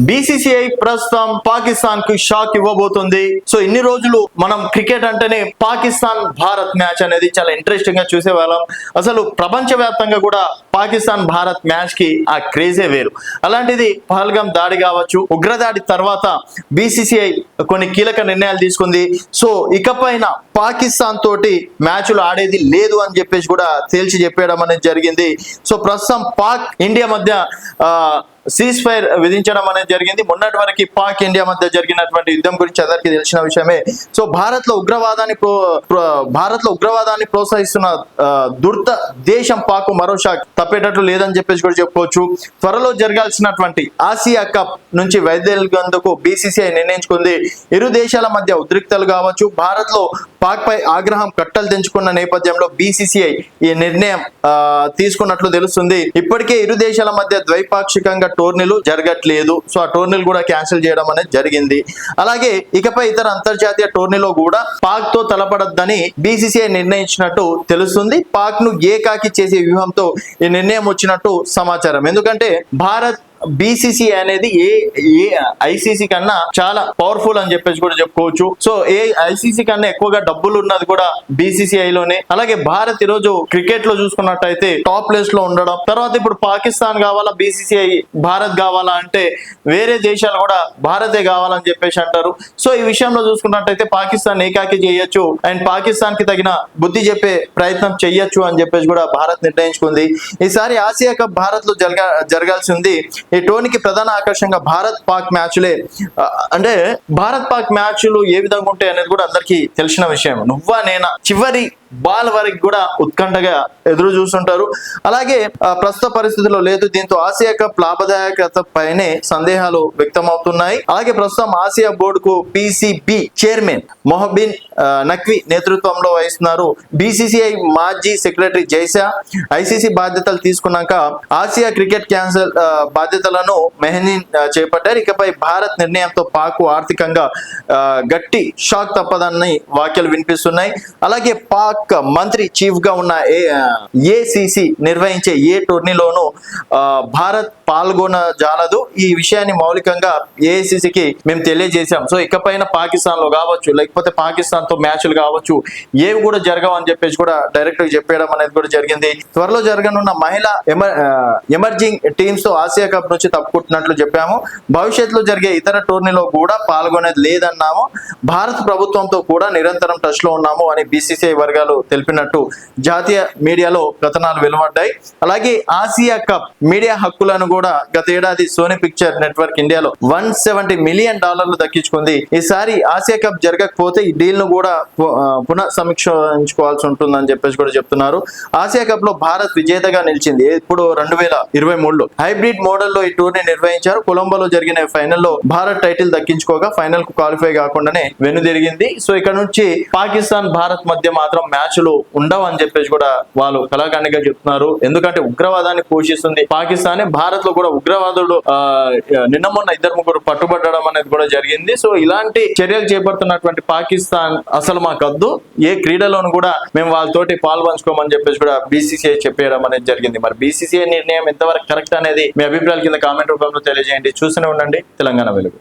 BCCI ప్రస్తుతం పాకిస్తాన్ కు shock ఇవ్వబోతుంది. So ఇన్ని రోజులు మనం క్రికెట్ అంటేనే పాకిస్తాన్ భారత్ మ్యాచ్ అనేది చాలా ఇంట్రెస్టింగ్ గా చూసేవాళ్ళం. అసలు ప్రపంచవ్యాప్తంగా కూడా పాకిస్తాన్ భారత్ మ్యాచ్ కి ఆ క్రేజే వేరు. అలాంటిది పహల్గామ్ దాడి కావచ్చు, ఉగ్రదాడి తర్వాత బీసీసీఐ కొన్ని కీలక నిర్ణయాలు తీసుకుంది. సో ఇకపైన పాకిస్తాన్ తోటి మ్యాచ్లు ఆడేది లేదు అని చెప్పేసి కూడా తేల్చి చెప్పేయడం అనేది జరిగింది. సో ప్రస్తుతం పాక్ ఇండియా మధ్య సీజ్ ఫైర్ విధించడం అనేది జరిగింది. మొన్నటి వరకు పాక్ ఇండియా మధ్య జరిగినటువంటి యుద్ధం గురించి అందరికీ తెలిసిన విషయమే. సో భారత్ లో ఉగ్రవాదాన్ని ప్రోత్సహిస్తున్న దుర్త దేశం పాక్ మరో షాక్ తప్పేటట్లు లేదని చెప్పేసి కూడా చెప్పుకోవచ్చు. త్వరలో జరగాల్సినటువంటి ఆసియా కప్ నుంచి వైదొలిగేందుకు బీసీసీఐ నిర్ణయించుకుంది. ఇరు దేశాల మధ్య ఉద్రిక్తలు కావచ్చు, భారత్ లో పాక్ పై ఆగ్రహం కట్టలు తెంచుకున్న నేపథ్యంలో బీసీసీఐ ఈ నిర్ణయం తీసుకున్నట్లు తెలుస్తుంది. ఇప్పటికే ఇరు దేశాల మధ్య ద్వైపాక్షికంగా టోర్నీలు జరగట్లేదు. సో ఆ టోర్నీలు కూడా క్యాన్సిల్ చేయడం అనేది జరిగింది. అలాగే ఇకపై ఇతర అంతర్జాతీయ టోర్నీలో కూడా పాక్ తో తలపడద్దని బీసీసీఐ నిర్ణయించినట్టు తెలుస్తుంది. పాక్ ను ఏకాకి చేసే వ్యూహంతో ఈ నిర్ణయం వచ్చినట్టు సమాచారం. ఎందుకంటే భారత్ బీసీసీ అనేది ఏ ఐసీసీ కన్నా చాలా పవర్ఫుల్ అని చెప్పేసి కూడా చెప్పుకోవచ్చు. సో ఐసీసీ కన్నా ఎక్కువగా డబ్బులు ఉన్నది కూడా బీసీసీఐ లోనే. అలాగే భారత్ ఈరోజు క్రికెట్ లో చూసుకున్నట్టయితే టాప్ ప్లేస్ లో ఉండడం, తర్వాత ఇప్పుడు పాకిస్తాన్ కావాలా బీసీసీఐ భారత్ కావాలా అంటే వేరే దేశాలు కూడా భారతే కావాలని చెప్పేసి అంటారు. సో ఈ విషయంలో చూసుకున్నట్టయితే పాకిస్తాన్ ఏకాకి చేయొచ్చు అండ్ పాకిస్తాన్ కి తగిన బుద్ధి చెప్పే ప్రయత్నం చెయ్యొచ్చు అని చెప్పేసి కూడా భారత్ నిర్ణయించుకుంది. ఈసారి ఆసియా కప్ భారత్ లో జరగాల్సి ఉంది. ఈ టోర్నీకి ప్రధాన ఆకర్షణగా భారత్ పాక్ మ్యాచ్లే. అంటే భారత్ పాక్ మ్యాచ్లు ఏ విధంగా ఉంటాయి అనేది కూడా అందరికీ తెలిసిన విషయం. నువ్వా నేనా చివరి బాల్ వరకు కూడా ఉత్కంఠగా ఎదురు చూస్తుంటారు. అలాగే ప్రస్తుత పరిస్థితుల్లో లేదు. దీంతో ఆసియా కప్ లాభదాయకత పైనే సందేహాలు వ్యక్తమవుతున్నాయి. అలాగే ప్రస్తుతం ఆసియా బోర్డుకు పిసిబి చైర్మన్ మొహబిన్ నఖ్వీ నేతృత్వంలో వహిస్తున్నారు. బీసీసీఐ మాజీ సెక్రటరీ జైసా ఐసీసీ బాధ్యతలు తీసుకున్నాక ఆసియా క్రికెట్ క్యాన్సల్ బాధ్యతలను మెహదీన్ చేపట్టారు. ఇకపై భారత్ నిర్ణయంతో పాక్ ఆర్థికంగా గట్టి షాక్ తప్పదని వ్యాఖ్యలు వినిపిస్తున్నాయి. అలాగే పాక్ మంత్రి చీఫ్ గా ఉన్న ఏసీసీ నిర్వహించే ఏ టోర్నీలోనూ భారత్ పాల్గొనజాలదు. ఈ విషయాన్ని మౌలికంగా ఏఐసీసీకి మేము తెలియజేశాం. సో ఇకపైన పాకిస్తాన్ లో కావచ్చు, లేకపోతే పాకిస్తాన్ తో మ్యాచ్లు కావచ్చు, ఏవి కూడా జరగవని చెప్పేసి కూడా డైరెక్ట్ గా చెప్పేయడం అనేది కూడా జరిగింది. త్వరలో జరగనున్న మహిళా ఎమర్జింగ్ టీమ్స్ తో ఆసియా కప్ నుంచి తప్పుకుంటున్నట్లు చెప్పాము. భవిష్యత్తులో జరిగే ఇతర టోర్నీలో కూడా పాల్గొనేది లేదన్నాము. భారత ప్రభుత్వంతో కూడా నిరంతరం టచ్ లో ఉన్నాము అని బీసీసీఐ వర్గాలు తెలిపినట్టు జాతీయ మీడియాలో కథనాలు వెలువడ్డాయి. అలాగే ఆసియా కప్ మీడియా హక్కులను కూడా గత ఏడాది సోనీ పిక్చర్ నెట్వర్క్ ఇండియాలో $170 మిలియన్ దక్కించుకుంది. ఈసారి ఆసియా కప్ జరగకపోతే ఈ డీల్ ను కూడా పునః సమీక్షించుకోవాల్సి ఉంటుందని చెప్పేసి కూడా చెప్తున్నారు. ఆసియా కప్ లో భారత్ విజేతగా నిలిచింది. ఇప్పుడు 2023లో హైబ్రిడ్ మోడల్లో ఈ టూర్నీ నిర్వహించారు. కొలంబోలో జరిగిన ఫైనల్లో భారత్ టైటిల్ దక్కించుకోగా ఫైనల్ కు క్వాలిఫై కాకుండానే వెనుదిరిగింది. సో ఇక్కడ నుంచి పాకిస్తాన్ భారత్ మధ్య మాత్రం మ్యాచ్లు ఉండవు అని చెప్పేసి కూడా వాళ్ళు కళాఖండిగా చెప్తున్నారు. ఎందుకంటే ఉగ్రవాదాన్ని పోషిస్తుంది పాకిస్తాన్. భారత్ లో కూడా ఉగ్రవాదులు నిన్న మొన్న 2-3 పట్టుబట్టడం అనేది కూడా జరిగింది. సో ఇలాంటి చర్యలు చేపడుతున్నటువంటి పాకిస్తాన్ అసలు మాకద్దు, ఏ క్రీడలోను కూడా మేము వాళ్ళతోటి పాల్పంచుకోమని చెప్పేసి కూడా బీసీసీఐ చెప్పేయడం అనేది జరిగింది. మరి బీసీసీఐ నిర్ణయం ఎంతవరకు కరెక్ట్ అనేది మీ అభిప్రాయాల కింద కామెంట్ రూపంలో తెలియజేయండి. చూస్తూనే ఉండండి తెలంగాణ వెలుగు.